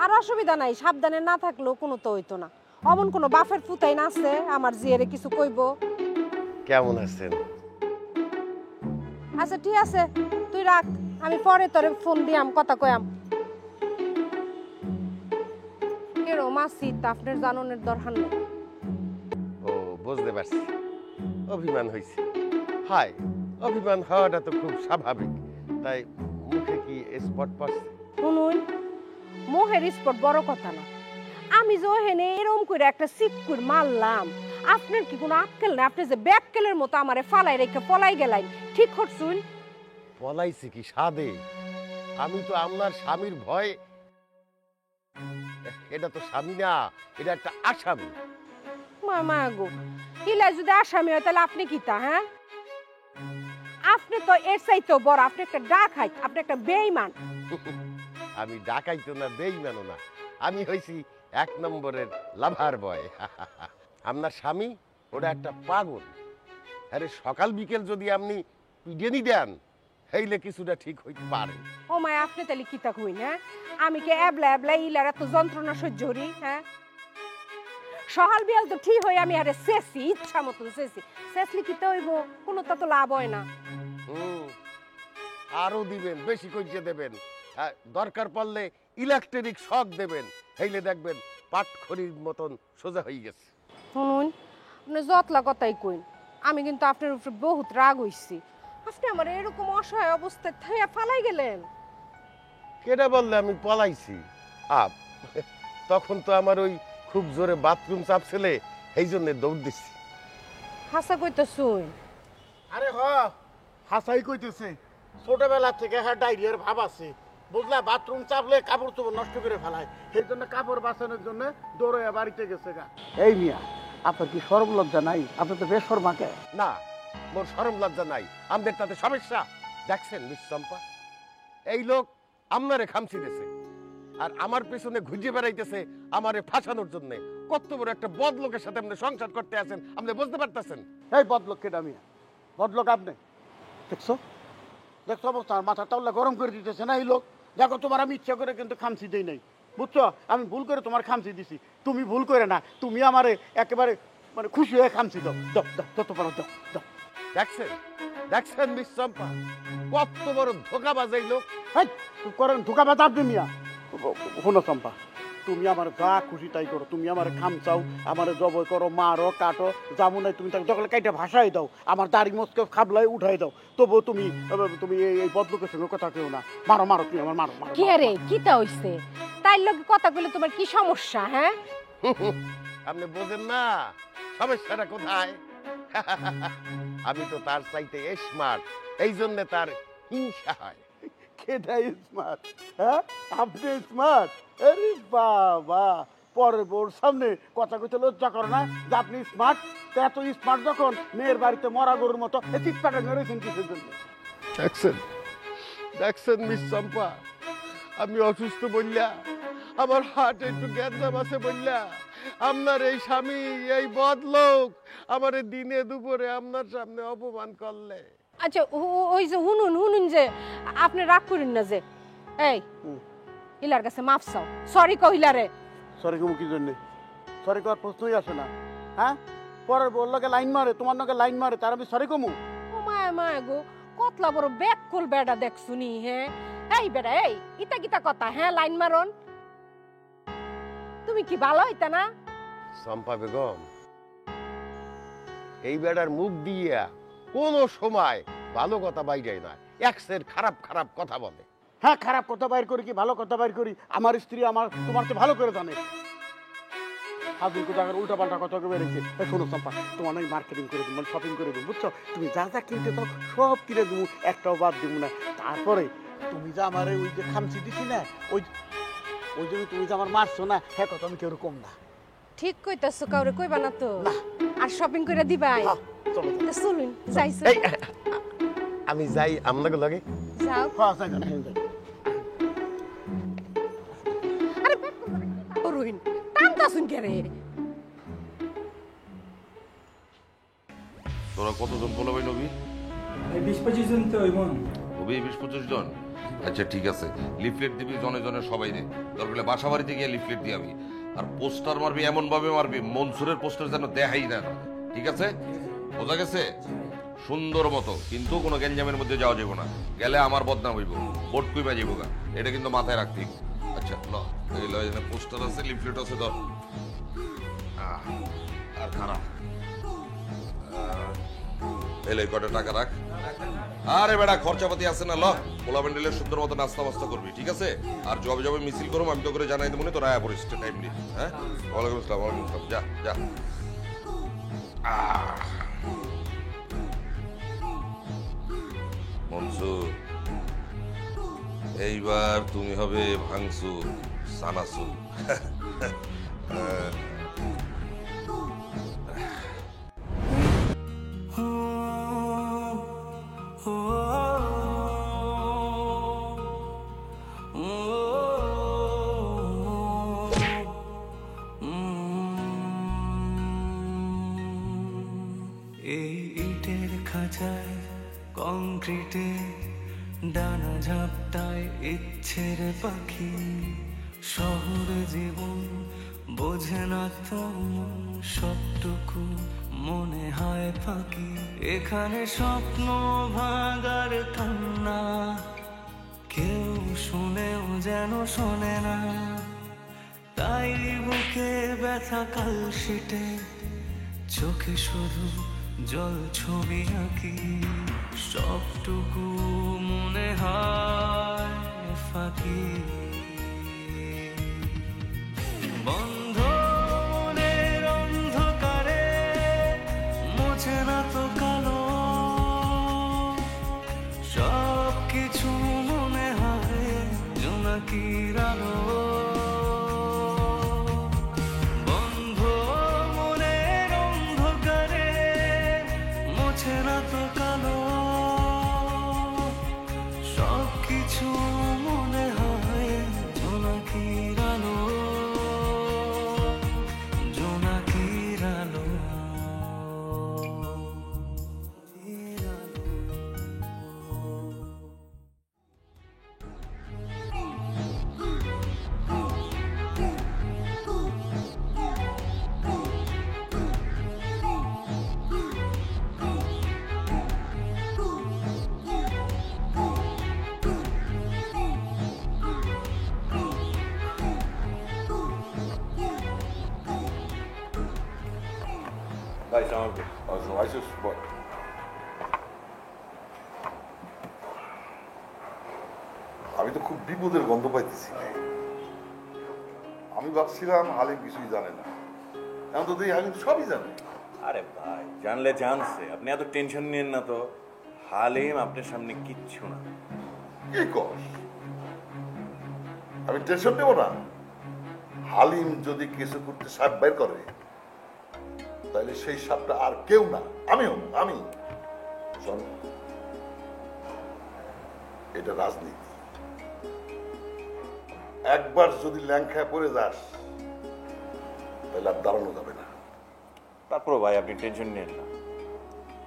আর অসুবিধা নাই, সাবধানে না থাকলেও কোনো তো হইতো না। অমন কোনো বাফের ফুতাই না আছে আমার জিয়ারে কিছু কইব? কেমন আছেন? আচ্ছা ঠিক আছে, তুই রাখ, আমি পরে তোরে ফোন দিয়াম, কথা কয়াম। কেরো মাসি তা আপনার জাননের দরকার নেই। ও বুঝতে পারছি, অভিমান হয়েছে। হাই, অভিমান হওয়াটা তো খুব স্বাভাবিক। তাই মুখে কি স্পট পড়ছে? শুনুন, মোহের স্পট বড় কথা না। আমি যে ওহেনে এরম করে একটা সিটকুর মারলাম, আপনার কি কোনো আক্কেল না? আপনি যে ব্যাককেলের মতো আমারে ফালাই রেখে পলাই গেলাই, ঠিক করছুন? পলাইছে কি সাদে? আমি তো আপনার স্বামীর ভয়, এটা তো স্বামী না, এটা একটা আসামি। মামা গো, হিলা যদি আসামি হয় তাহলে আপনি কি তা? হ্যাঁ, আপনি তো এর চাইতেও বড়, আপনি একটা ডাকাইত, আপনি একটা বেঈমান। আমি ডাকাইতো না, বেইমানও না, আমি হইছি এক নম্বরের লাভার বয়। আপনার স্বামী ওটা একটা পাগল। আরে সকাল বিকেল যদি আপনি পিডেনি দেন, হইলে কিছুটা ঠিক হইতে পারে। ও মায়, আপনি তাহলে কি তা হইন? হ্যাঁ, আমি কি এবলা এবলা ইলার এত যন্ত্রণা সহ্য করি? হ্যাঁ, সকাল বিয়াল তো ঠিক হই, আমি আরে শেষি ইচ্ছা মতন শেষি। শেষলি কি তো হইব? কোনো তা তো লাভ হয় না। আরো দিবেন, বেশি কইজে দেবেন, দরকার পড়লে ইলেকট্রিক শক দেবেন, হইলে দেখবেন পাটখড়ির মতন সোজা হয়ে গেছে। শুনুন, আপনি যতলা কথাই কইন, আমি কিন্তু আপনার উপরে বহুত রাগ হইছি। আপনি আমার এরকম অসহায় অবস্থায় থাইয়া ফালাই গেলেন। কেডা বললে আমি পলাইছি? আপ তখন তো আমার ওই খুব জোরে বাথরুম চাপছিলে, এই জন্য দৌড় দিচ্ছি। হাসা কইতেছুন? আরে হাসাই কইতেছে, ছোটবেলা থেকে হ্যাঁ ডায়রিয়ার ভাব আছে, বুঝলা? বাথরুম চাপলে কাপড় চোপড় নষ্ট করে ফেলায়, সেই জন্য কাপড় বাঁচানোর জন্য দৌড়ে বাড়িতে গেছে গা। এই মিয়া, আপনার কি শরম লজ্জা নাই? আপনি তো বেশ শর্মাকে। না, মোর শরম লজ্জা নাই, আমাদের তাতে সমস্যা। দেখছেন মিস চম্পা, এই লোক আমারে খামচি দিয়েছে আর আমার পেছনে ঘুরে বেড়াইতেছে আমারে ফাঁসানোর জন্য। কত বড় একটা বদলোকের সাথে আপনি সংসার করতে আছেন, আপনি বুঝতে পারতেছেন? এই বদলোক কেডা মিয়া? বদলোক আপনি দেখছো? দেখছো অবস্থা, মাথা তাওলা গরম করে দিতেছে না এই লোক। দেখো, তোমার আমি ইচ্ছা করে কিন্তু খামচি দেই নাই, বুঝছো? আমি ভুল করে তোমার খামচি দিছি, তুমি ভুল করে না, তুমি আমারে একেবারে মানে খুশি হয়ে খামচি দাও দাও দাও, যত পারো দাও দাও। দেখছেন, দেখছেন মিস চম্পা, কত বড় ধোঁকাবাজ এই লোক। এই করেন ধোকাবাজ আপনি মিয়া। শোনো চম্পা, তুমি আমার যা খুশি তাই করো, তুমি আমার খামচাও, আমার জবই করো, মারো কাটো, যেমন নাই তুমি তাকে দখলে কাইটা ভাসাই দাও, আমার দাড়ি মোচকে খাবলাই উঠাই দাও, তবুও তুমি তুমি এই বদলোকের সঙ্গে কথা কেউ না। মারো মারো, তুমি আমার মারো মারো। কে রে, কি তা হইছে? তাই লগে কথা কইলে তোমার কি সমস্যা? হ্যাঁ, আপনি বোঝেন না সমস্যাটা কোথায়? আমি তো তার চাইতে স্মার্ট, এই জন্য তার হিংসা হয়। কেটাই স্মার্ট? হ্যাঁ, আপনি স্মার্ট? আরে বাবা, পরের বউর সামনে কথা কইতে লজ্জা করো না যে আপনি স্মার্ট? তো এত স্মার্ট যখন, মেয়ের বাড়িতে মরা গরুর মতো চিৎকাটা মেরেছেন কিসের জন্য? দেখছেন, দেখছেন মিস চম্পা, আমি অসুস্থ বললা, আমার হার্ট একটু গ্যাঞ্জাম আছে বললা, আপনার এই স্বামী, এই বদলোক আমারে দিনে দুপুরে আপনার সামনে অপমান করলে। আচ্ছা ওই যে শুনুন শুনুন, যে আপনি রাগ করেন না, যে এই হিলার কাছে মাফ চাও, সরি কও হিলারে। সরি কমু কি জন্যে? সরি করার প্রশ্নই আসে না। হ্যাঁ, পরের বউর লগে লাইন মারে, তোমার লগে লাইন মারে, তার আমি সরি কমু? ও মায়া মায়া গো, কতলা বড় ব্যাককুল বেড়া দেখছুনি। হ্যাঁ, এই বেড়া, এই ইতা কিতা কথা? হ্যাঁ, লাইন মারন, তুমি কি ভালো হইতা না? চম্পা বেগম, এই বেড়ার মুখ দিয়া কোনো সময় ভালো কথা বাইরে না, এক্সের খারাপ খারাপ কথা বলে। হ্যাঁ, খারাপ কথা বাইর করি কি ভালো কথা বাইর করি, আমার স্ত্রী আমার তোমার চেয়ে ভালো করে জানে। আজকে জায়গার উল্টা পাল্টা কথা বেড়েছে। শোনো চম্পা, তোমার আমি মার্কেটিং করে দিব, শপিং করে দিব, বুঝছো? তুমি যা যা কিনতে চাও সব কিনে দেবো, একটাও বাদ দিব না। তারপরে তুমি যে আমার ওই যে খামচি দিছি না, ওই ওই জন্য তুমি যে আমার মারছো না, হ্যাঁ কথা আমি কেউ কম না। ঠিক কইতাছো, কাউরে কইবা না তো? আর শপিং করে দিবাই? চলো চলুন যাইছো। এই, আমি যাই আপনাকে লগে। যাও। হ্যাঁ, যাই না, যাই। আরে ব্যাককুল বেড়া কি তা করুন? টানতাছুন কে রে? তোরা কতজন পোলাবাই নবী? 20-25 জন তো হইব। নবী 20-25 জন। আচ্ছা ঠিক আছে, লিফলেট দিবি জনে জনে সবাই দে, দরকার হলে বাসা বাড়িতে গিয়ে লিফলেট দিয়ে আমি। আর পোস্টার মারবি এমন ভাবে মারবি মনসুরের পোস্টার যেন দেখাই না, ঠিক আছে? বোঝা গেছে? সুন্দর মতো, কিন্তু কোনো গ্যাঞ্জামের মধ্যে যাওয়া যাবো না, গেলে আমার বদনাম হইব, বোর্ড কুইবা যাবো গা, এটা কিন্তু মাথায় রাখতেই। আচ্ছা ল, এই ল, এখানে পোস্টার আছে, লিফলেট আছে, ধর। আর খারাপ এলে কটা টাকা রাখ। আরে বেটা খরচাপাতি আছে না, ল পোলা ব্যান্ডেলের সুন্দর মতো নাস্তা মাস্তা করবি, ঠিক আছে? আর জবে জবে মিছিল করুম, আমি তো করে জানাই দেবো, তোর আয়া পড়িস টাইম নিয়ে। হ্যাঁ, ওয়ালাইকুম আসসালাম, ওয়ালাইকুম আসসালাম, যা যা। মনসুর, এইবার তুমি হবে ভাঙসুর সানাসুর। এই ইটের খাঁচায় কংক্রিটে ডানা ঝাপটায় ইচ্ছের পাখি, শহরে জীবন বোঝে না তো সবটুকু মনে হয় ফাঁকি। এখানে স্বপ্ন ভাগার কান্না কেউ শুনেও যেন শোনে না, তাই বুকে ব্যথা কালশিটে চোখে শুধু জল ছবি আঁকি, সবটুকু মনে হয় ফাঁকি। বন্ধ মনের অন্ধকারে মোছে না তো কালো, সব কিছু মনে হয় জোনাকির আলো। আমি তো খুব বিপদের গন্ধ পাইতেছি। আমি ভাবছিলাম হালিম কিছুই জানে না, এখন তো দেখি হালিম সবই জানে। আরে ভাই, জানলে জানছে, আপনি এত টেনশন নিয়েন না তো। হালিম আপনার সামনে কিচ্ছু না। কি কর? আমি টেনশন নেব না? হালিম যদি কিছু করতে সাপ বের করে, তাহলে সেই সাপটা আর কেউ না, আমি। শোন, এটা রাজনীতি। একবার যদি ল্যাংখায় পড়ে যাস, তাহলে আর দাঁড়ানো যাবে না। তারপরও ভাই আপনি টেনশন নিয়েন না,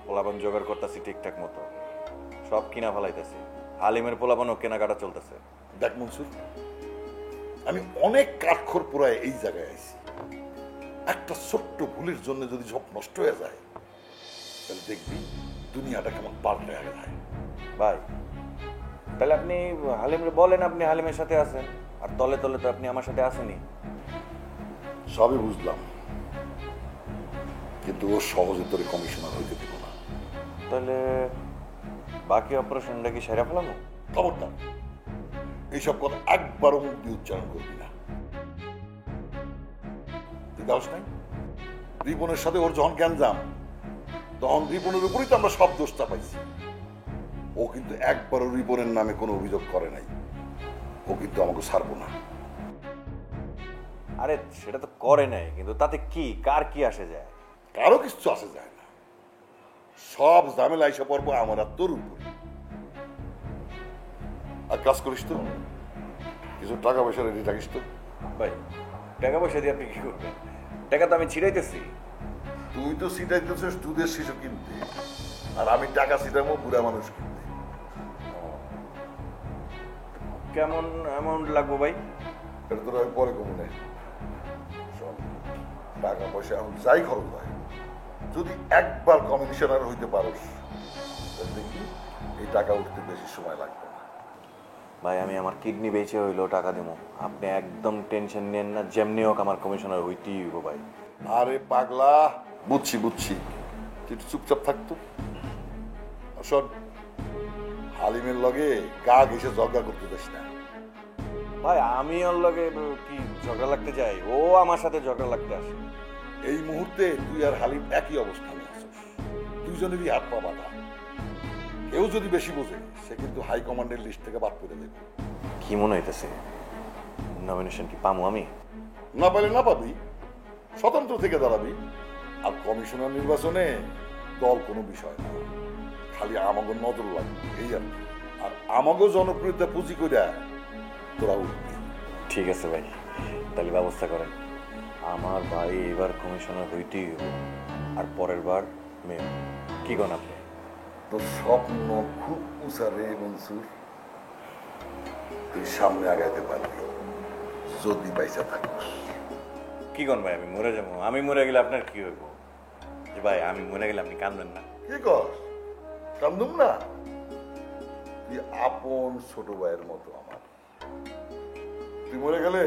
পোলাপান জোগাড় করতেছি ঠিকঠাক মতো, সব কিনা ফেলাইতেছি। হালিমের পোলাপানও কেনাকাটা চলতেছে। দেখ মনসুর, আমি অনেক কাঠখড় পোড়ায় এই জায়গায় আইছি। একটা ছোট্ট ভুলের জন্য যদি সব নষ্ট হয়ে যায়, তাহলে দেখবি দুনিয়াটা কেমন পাল্টে যায়। ভাই তাহলে আপনি হালিমরে বলেন আপনি হালিমের সাথে আছেন, আর তলে তলে তো আপনি আমার সাথে আসেনি। সবই বুঝলাম, কিন্তু ও সহজে তোরে কমিশনার হইতে দিব না। তাহলে বাকি অপারেশনটা কি সেরা ফেলানো? খবরদার এইসব কথা একবারও মুখ দিয়ে উচ্চারণ করবি না। তুই দাস নাই রিপনের সাথে ওর যখন গ্যাঞ্জাম, তখন রিপনের উপরই তো আমরা সব দোষটা পাইছি। ও কিন্তু একবারও রিপনের নামে কোনো অভিযোগ করে নাই। ও কিন্তু আমাকে ছাড়বো না। আরে সেটা তো করে নাই, কিন্তু তাতে কি, কার কি আসে যায়? কারো কিছু আসে যায় না। সব ঝামেলা এসে পড়বো আমার আর তোর উপর। আর কাজ করিস তো, কিছু টাকা পয়সা রেডি থাকিস তো। ভাই টাকা পয়সা দিয়ে আপনি কি করবেন? টাকা তো আমি ছিড়াইতেছি। তুই তো সিটাইতেছিস দুধের শিশু কিনতে, আর আমি টাকা সিটামো বুড়া মানুষ কিনতে। কেমন অ্যামাউন্ট লাগবে ভাই? এটা তোর আমি পরে কমু নেই। শোন, টাকা পয়সা এখন যাই খরচ হয়, যদি একবার কমিশনার হইতে পারোস তাহলে দেখি এই টাকা উঠতে বেশি সময় লাগবে না। ভাই আমি আমার কিডনি বেচে হইলেও টাকা দিব। আপনি একদম টেনশন নেন না, যেমনি হোক আমার কমিশনার হইতেই হইব ভাই। আরে পাগলা, বুঝছি বুঝছি, তুই একটু চুপচাপ থাকতো। শোন, হালিমের লগে গা ঘেসে ঝগড়া করতে দিস না। ভাই আমি ওর লগে কি ঝগড়া লাগতে যাই? ও আমার সাথে ঝগড়া লাগতে আসে। এই মুহূর্তে তুই আর হালিম একই অবস্থানে আছিস, দুইজনেরই হাত পা বাঁধা। কেউ যদি বেশি বোঝে সে কিন্তু হাই কমান্ডের লিস্ট থেকে বাদ করে দেবে। কি মনে হইতেছে, নমিনেশন কি পামু আমি? না পাইলে না পাবি, স্বতন্ত্র থেকে দাঁড়াবি। আর কমিশনার নির্বাচনে দল কোনো বিষয় না, খালি আমাকে নজর লাগবে এই আর কি। আর আমাকে জনপ্রিয়তা পুঁজি করে তোরা উঠবি। ঠিক আছে ভাই, তাহলে ব্যবস্থা করেন। আমার ভাই এবার কমিশনার হইতেই হইব, আর পরের বার মেয়ে। কি কন আপনি? তোর স্বপ্ন খুব উঁচা রে মনসুর, তুই সামনে আগাইতে পারবি যদি পয়সা থাকিস। কি কন ভাই, আমি মরে যাবো? আমি মরে গেলে আপনার কি হইব? যে ভাই আমি মরে গেলে আপনি কাঁদবেন না? কি কর, কান্দুম না? তুই আপন ছোট ভাইয়ের মতো আমার। তুই মরে গেলে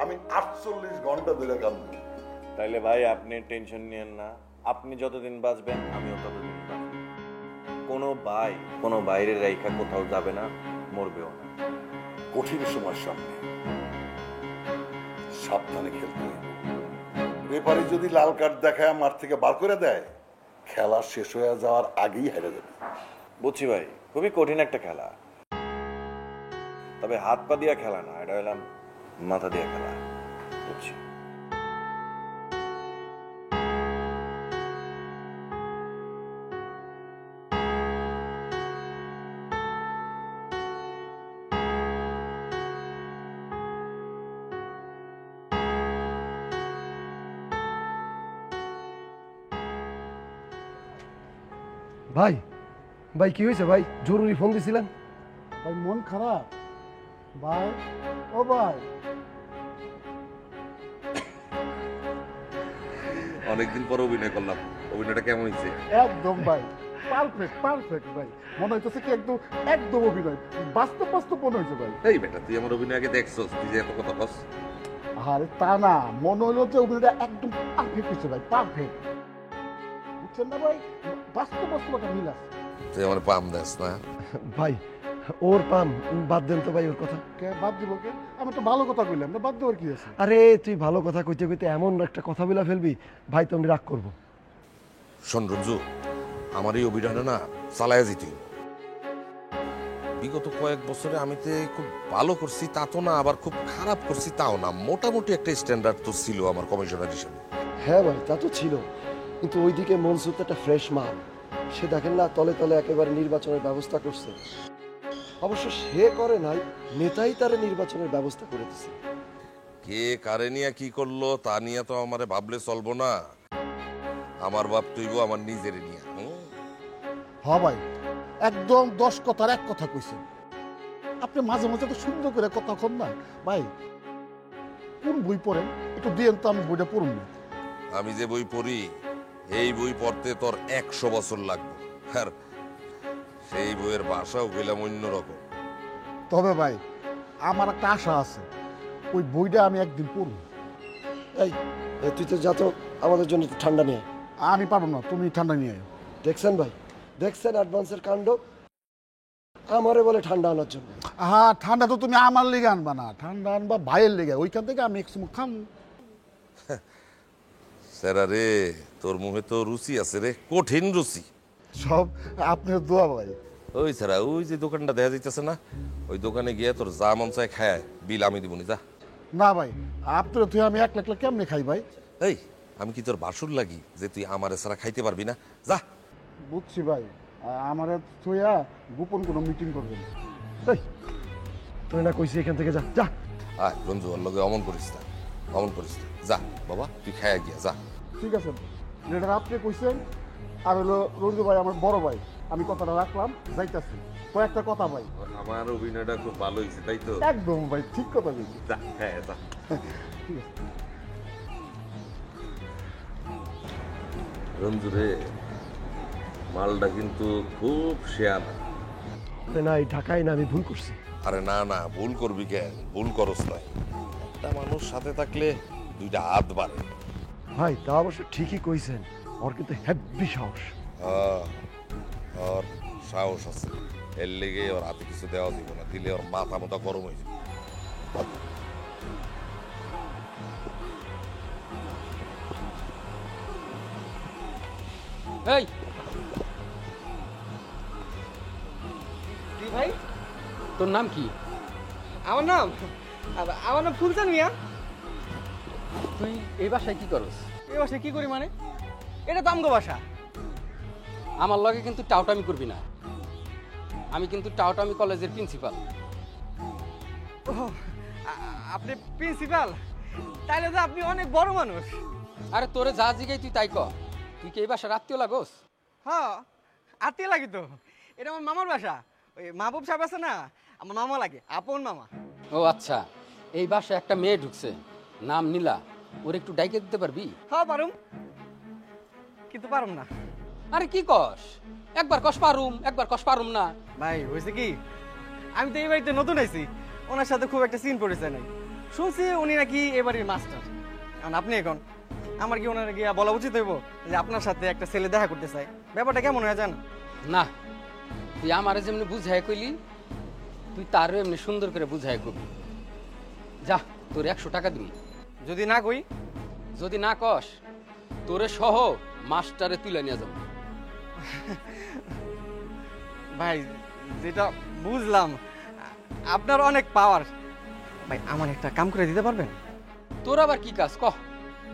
আমি 48 ঘন্টা ধরে কান্দুম। তাইলে ভাই আপনি টেনশন নিয়েন না, আপনি যতদিন বাঁচবেন আমিও ততদিন বাঁচব। কোনো বাইরের রেখা কোথাও যাবে না, মরবেও না। কঠিন সময়ের সামনে সাবধানে খেলতে হইব। রেফারি যদি লাল কার্ড দেখায় মাঠ থেকে বার করে দেয়, খেলা শেষ হয়ে যাওয়ার আগেই হেরে যাবে। বুঝছি ভাই, খুবই কঠিন একটা খেলা, তবে হাত পা দিয়া খেলা না, এটা হলাম মাথা দিয়া খেলা। বুঝছি। ভাই ভাই কি হয়েছে ভাই? জরুরি ফোন দিছিলেন? ভাই মন খারাপ ভাই। ও ভাই, অনেকদিন পর অভিনয় করলাম, অভিনয়টা কেমন হয়েছে? একদম ভাই পারফেক্ট পারফেক্ট ভাই। মনে হইতেছে কি একদম একদম অভিনয়, বাস্তব বাস্তব মনে হয়েছে ভাই। এই বেটা, তুই আমার অভিনয় আগে দেখছস? তুই যে এত কথা কস। আরে তা না, মনে হইলো যে অভিনয়টা একদম পারফেক্ট হয়েছে ভাই, পারফেক্ট। বুঝছেন না ভাই, বাস্তব বাস্তব একটা মিল আছে। তুই আমার পাম দেস না? ভাই ওর পাম বাদ দেন তো ভাই, ওর কথা। কে বাদ দিব? কে? আমি তো ভালো কথা কইলাম না, বাদ দেওয়ার কি আছে? আরে তুই ভালো কথা কইতে কইতে এমন একটা কথা বলে ফেলবি ভাই, তো আমি রাগ করবো। শোন রঞ্জু, আমার এই অভিনয়টা না চালায়া যেতে হইব। বিগত কয়েক বছরে আমি তো খুব ভালো করছি তা তো না, আবার খুব খারাপ করছি তাও না, মোটামুটি একটা স্ট্যান্ডার্ড তো ছিল আমার কমিশনার হিসেবে। হ্যাঁ ভাই তা তো ছিল, কিন্তু ওইদিকে মনসুর তো একটা ফ্রেশ মাল, সে দেখেন না তলে তলে একেবারে নির্বাচনের ব্যবস্থা করছে। অবশ্য সে করে নাই, নেতাই তারা নির্বাচনের ব্যবস্থা করে দিছে। কে কারে নিয়ে কি করলো তা নিয়ে তো আমারে ভাবলে চলবো না, আমার বাপ তুইব আমার নিজের নিয়ে। হ্যাঁ ভাই, একদম 10 কথার এক কথা কইছেন। আপনি মাঝে মাঝে তো সুন্দর করে কথা কন না ভাই। কোন বই পড়েন একটু দিয়েন তো, আমি বইটা পড়ুন না। আমি যে বই পড়ি এই বই পড়তে তোর 100 বছর লাগবে, আর সেই বইয়ের ভাষাও পেলাম অন্যরকম। তবে ভাই আমার একটা আশা আছে, ওই বইটা আমি একদিন পড়ব। এই তুই তো যা তো, আমাদের জন্য একটু ঠান্ডা নিয়ে আয়। আমি পারবো না, তুমি ঠান্ডা নিয়ে আয়। দেখছেন ভাই, দেখছেন অ্যাডভান্সের কাণ্ড, আমারে বলে ঠান্ডা আনার জন্য। হ্যাঁ, ঠান্ডা তো তুমি আমার লেগে আনবা না, ঠান্ডা আনবা ভাইয়ের লেগে। ওইখান থেকে আমি এক সময় খাম। স্যারা রে, তোর মুখে তো রুচি আছে রে, কঠিন রুচি। সব আপনার দোয়া ভাই। ওই স্যারা, ওই যে দোকানটা দেখা যাইতেছে না, ওই দোকানে গিয়ে তোর যা মন চায় খায়, বিল আমি দিব নি, যা। না ভাই, আপনার তুই আমি একলা একলা কেমনে খাই ভাই? এই আমি কি তোর বাসুর লাগি যে তুই আমারে ছাড়া খাইতে পারবি না? যা। বুঝছি ভাই, আমার তুইয়া গোপন কোনো মিটিং করবেন। এই তুই না কইছি এখান থেকে যা যা। আয় রঞ্জু, ওর লগে অমন করিস না, অমন করিস না, যা বাবা, তুই খাইয়া গিয়া যা। ঠিক আছে, যেটা আপনি কইছেন, আর হলো রঞ্জু ভাই আমার বড় ভাই, আমি কথাটা রাখলাম, যাইতাছি। কয়েকটা কথা ভাই। আমার অভিনয়টা খুব ভালো হয়েছে তাই তো? একদম ভাই, ঠিক কথা বলছি। যা, হ্যাঁ যা। রঞ্জুরে, মালটা কিন্তু খুব শেয়ানা। না এই ঢাকায় না, আমি ভুল করছি। আরে না না, ভুল করবি কেন? ভুল করস নাই। একটা মানুষ সাথে থাকলে দুইটা হাত বাড়ে। ভাই তা অবশ্য ঠিকই কইছেন, ওর কিন্তু হেব্বি সাহস। ওর সাহস আছে, এর লেগে ওর হাতে কিছু দেওয়া দিব না, দিলে ওর মাথা মতো গরম হয়ে যাবে। এই কি ভাই? তোর নাম কি? আমার নাম ফুলচান মিয়া। তুই এই বাসায় কি করস? এই বাসায় কি করি মানে? এটা তো আমগো বাসা। আমার লগে কিন্তু টাউটামি করবি না। আমি কিন্তু টাউটামি কলেজের প্রিন্সিপাল। ও, আপনি প্রিন্সিপাল? তাইলে তো আপনি অনেক বড় মানুষ। আরে তোরে যা জিগাই তুই তাই কর। তুই কি এই বাসার আত্মীয় লাগোস? হ্যাঁ, আত্মীয় লাগি তো। এটা আমার মামার বাসা। ওই মাহবুব সাহেব আছে না, আমার মামা লাগে, আপন মামা। ও আচ্ছা, এই বাসায় একটা মেয়ে ঢুকছে, নাম নীলা। ওর একটু ডাইকে দিতে পারবি? হ্যাঁ পারুম, কিন্তু পারুম না। আরে কি কস? একবার কস পারুম, একবার কস পারুম না। ভাই হয়েছে কি, আমি তো এই বাড়িতে নতুন আইছি, ওনার সাথে খুব একটা সিন পড়েছে নাই। শুনছি উনি নাকি এবারের মাস্টার। এখন আপনি এখন আমার কি ওনার গিয়া বলা উচিত হইব যে আপনার সাথে একটা ছেলে দেখা করতে চাই? ব্যাপারটা কেমন হয়ে যান? না, তুই আমারে যেমনি বুঝাই কইলি, তুই তারও এমনি সুন্দর করে বুঝাই কবি। যা, তোর 100 টাকা দিবি। যদি না কই? যদি না কস, তোরে সহ মাস্টারে তুলে নিয়ে যাবো। ভাই যেটা বুঝলাম, আপনার অনেক পাওয়ার। ভাই আমার একটা কাম করে দিতে পারবেন? তোর আবার কি কাজ কহ?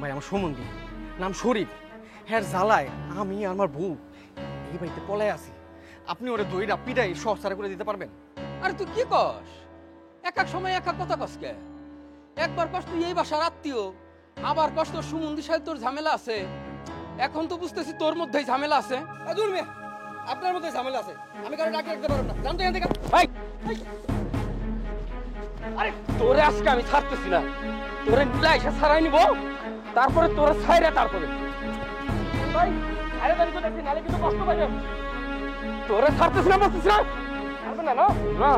ভাই আমার সম্বন্ধী নাম শরীফ, হ্যাঁ জ্বালায় আমি আর আমার বউ এই বাড়িতে পলায় আছি। আপনি ওরে দইরা পিটাই সহসারা করে দিতে পারবেন? আরে তুই কি কস? এক এক সময় এক এক কথা কস কে? একবার কস তুই এই বাসার আত্মীয়, আবার কস তোর সুমন্দি সাহেব তোর ঝামেলা আছে। এখন তো বুঝতেছি তোর মধ্যেই ঝামেলা আছে। দূর মেয়ে, আপনার মধ্যে ঝামেলা আছে, আমি কারো ডাকে রাখতে পারবো না। জানতো এখান থেকে। আরে তোরে আজকে আমি ছাড়তেছি না, তোরে নিলে এসে ছাড়াই নিব, তারপরে তোরে ছাইরা তারপরে ভাই আরে দাঁড়িয়ে করতেছি, নাহলে কিন্তু কষ্ট পাবেন। তোরে ছাড়তেছি না, বলতেছি না। পারবেন না? না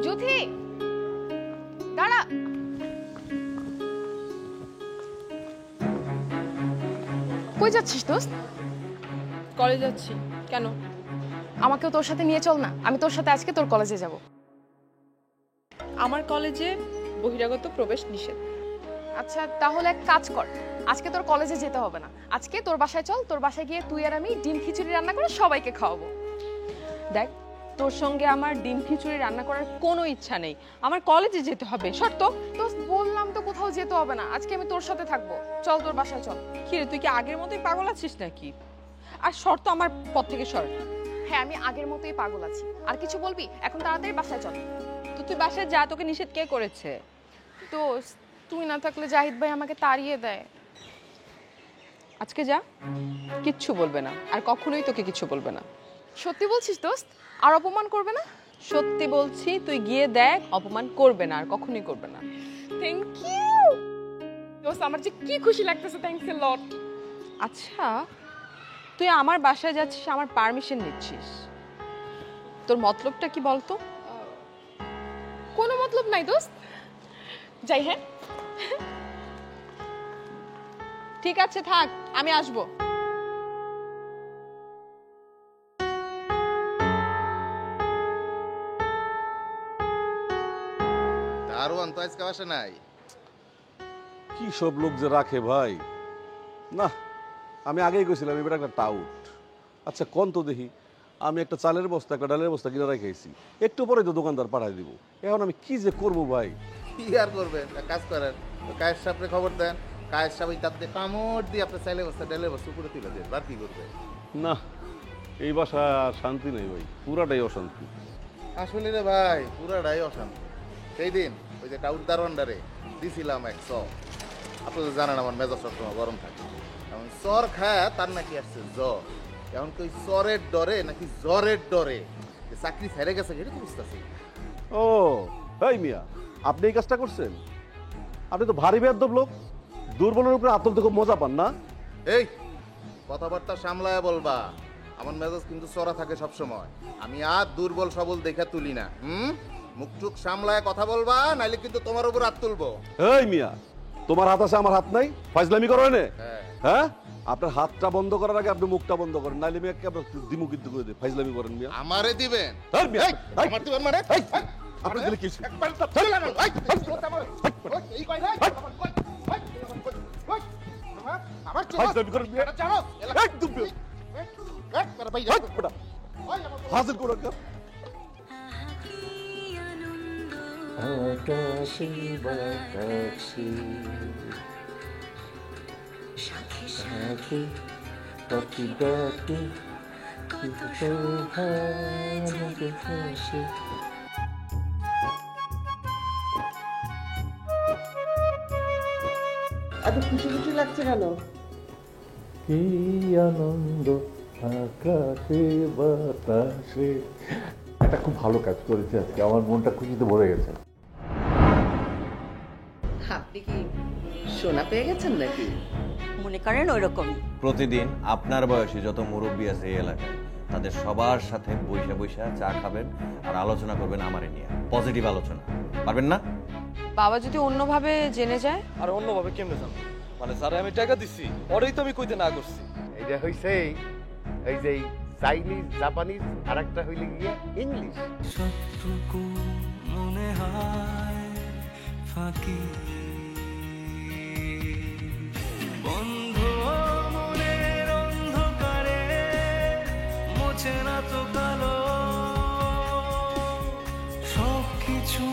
জ্যোতি দাঁড়া। কই যাচ্ছিস দোস্ত? কলেজ যাচ্ছি। কেন? আমাকেও তোর সাথে নিয়ে চল না, আমি তোর সাথে আজকে তোর কলেজে যাব। আমার কলেজে বহিরাগত প্রবেশ নিষেধ। আচ্ছা তাহলে এক কাজ কর, আজকে তোর কলেজে যেতে হবে না, আজকে তোর বাসায় চল। তোর বাসায় গিয়ে তুই আর আমি ডিম খিচুড়ি রান্না করে সবাইকে খাওয়াবো। দেখ, তোর সঙ্গে আমার ডিম খিচুড়ি রান্না করার কোনো ইচ্ছা নেই, আমার কলেজে যেতে হবে। শর্ত? দোস্ত বললাম তো কোথাও যেতে হবে না, আজকে আমি তোর সাথে থাকবো। চল তোর বাসায় চল। কি রে, তুই কি আগের মতোই পাগল আছিস নাকি? আর শর্ত আমার পথ থেকে সর। হ্যাঁ আমি আগের মতোই পাগল আছি। আর কিছু বলবি? এখন তাড়াতাড়ি বাসায় চল। তো তুই বাসায় যা, তোকে নিষেধ কে করেছে? দোস্ত তুই না থাকলে জাহিদ ভাই আমাকে তাড়িয়ে দেয়। আজকে যা, কিচ্ছু বলবে না, আর কখনোই তোকে কিছু বলবে না। সত্যি বলছিস দোস্ত? আর অপমান করবে না? সত্যি বলছি, তুই গিয়ে দেখ, অপমান করবে না, আর কখনোই করবে না। থ্যাংক ইউ দোস্ত, আমার যে কি খুশি লাগতেছে। থ্যাঙ্কস এ লট। আচ্ছা, তুই আমার বাসায় যাচ্ছিস, আমার পারমিশন নিচ্ছিস, তোর মতলবটা কি বলতো? কোনো মতলব নাই দোস্ত, যাই। হ্যাঁ ঠিক আছে, থাক, আমি আসবো। দারোয়ান তো আজকে আসে নাই। কি সব লোক যে রাখে ভাই, না আমি আগেই কইছিলাম এবার একটা টাউট। আচ্ছা কোন তো দেখি, আমি একটা চালের বস্তা একটা ডালের বস্তা কিনে রেখেছি, একটু পরে তো দোকানদার পাঠাই দিব। এখন আমি কি যে করবো ভাই? কি আর করবেন, এক কাজ করেন, কায়ের সাহেবরে খবর দেন, কায়ের সাহেব তাতে কামড় দিয়ে আপনার চালের বস্তা ডালের বস্তা উপরে তুলে দেন। আর কি করবে? না এই বাসা আর শান্তি নেই ভাই, পুরাটাই অশান্তি। আসলে রে ভাই পুরাটাই অশান্তি। সেই দিন ওই যে টাউট দারোয়ান্ডারে দিছিলাম এক চর। আপনি তো জানেন আমার মেজাজ সবসময় গরম থাকে। এখন চর খায় তার নাকি আসছে জ্বর। এখন কি ওই চরের ডরে নাকি জ্বরের ডরে যে চাকরি ছেড়ে গেছে এটা তো বুঝতেছি। ও এই মিয়া, আপনি এই কাজটা করছেন? আপনি তো ভারী বেয়াদব লোক, দুর্বলের উপরে আতঙ্ক খুব মজা পান না? এই কথাবার্তা সামলায় বলবা, আমার মেজাজ কিন্তু চড়া থাকে সব সময়। আমি আর দুর্বল সবল দেখে তুলি না। মুখটুক সামলায় কথা বলবা, নাইলে কিন্তু তোমার উপর হাত তুলবো। এই মিয়া, তোমার হাত আছে আমার হাত নাই, ফাজলামি করো না। হ্যাঁ, আপনার হাতটা বন্ধ করার আগে আপনি মুখটা বন্ধ করেন, নাইলে মিয়া দিমু কিন্তু করে দিই। ফাজলামি করেন মিয়া। আমারে দিবেন? এই মিয়া, আমার দিবেন মানে? আপনি দিলে কি? হাজির করো আকাশে বাতাসে সাথে পাখি ডাকে হাসে। এত খুশি খুশি লাগছে কেন? কি আনন্দ আকাশে বাতাসে। একটা খুব ভালো কাজ করেছে আজকে, আমার মনটা খুশিতে ভরে গেছে। আপনি কি সোনা পেয়ে গেছেন নাকি? মনে করেন ওই রকমই। প্রতিদিন আপনার বয়সী যত মুরব্বী আছে এই এলাকায়, তাদের সবার সাথে বৈশা বৈশা চা খাবেন আর আলোচনা করবেন আমারে নিয়ে, পজিটিভ আলোচনা। পারবেন না? বাবা যদি অন্যভাবে জেনে যায়? আর অন্যভাবে কেমনে জানো? মানে স্যার আমি টাকা দিছি, ওরই তো আমি কইতে না করছি। এইটা হইছে এই যে চাইনিজ, জাপানিজ, আর একটা হইলে গিয়ে ইংলিশ। সবটুকু মনে হয় ফাঁকি, বন্ধ মনের অন্ধকারে মোছে না তো কালো। সব কিছু